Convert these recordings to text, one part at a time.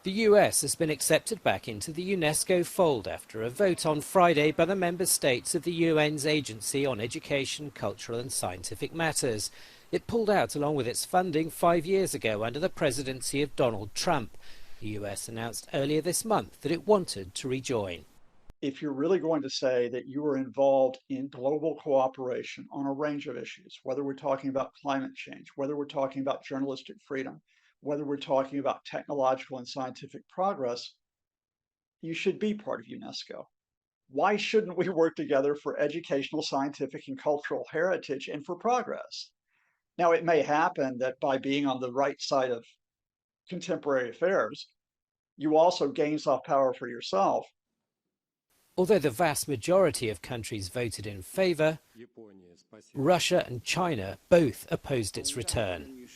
The US has been accepted back into the UNESCO fold after a vote on Friday by the member states of the UN's Agency on Education, Cultural and Scientific Matters. It pulled out along with its funding 5 years ago under the presidency of Donald Trump. The US announced earlier this month that it wanted to rejoin. If you're really going to say that you are involved in global cooperation on a range of issues, whether we're talking about climate change, whether we're talking about journalistic freedom, whether we're talking about technological and scientific progress, you should be part of UNESCO. Why shouldn't we work together for educational, scientific, and cultural heritage and for progress? Now, it may happen that by being on the right side of contemporary affairs, you also gain soft power for yourself. Although the vast majority of countries voted in favour, Russia and China both opposed its return.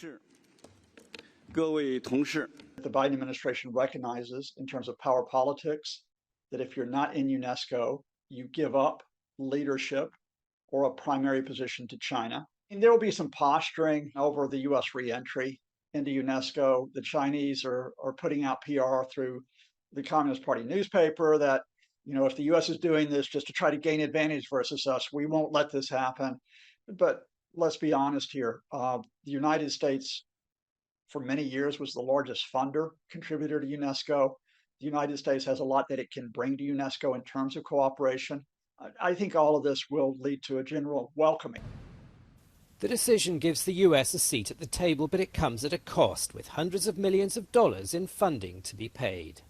The Biden administration recognizes, in terms of power politics, that if you're not in UNESCO, you give up leadership or a primary position to China. And there will be some posturing over the US re-entry into UNESCO. The Chinese are putting out PR through the Communist Party newspaper that, you know, if the US is doing this just to try to gain advantage versus us, we won't let this happen. But let's be honest here. The United States, for many years, was the largest funder contributor to UNESCO. The United States has a lot that it can bring to UNESCO in terms of cooperation. I think all of this will lead to a general welcoming. The decision gives the US a seat at the table, but it comes at a cost, with hundreds of millions of dollars in funding to be paid.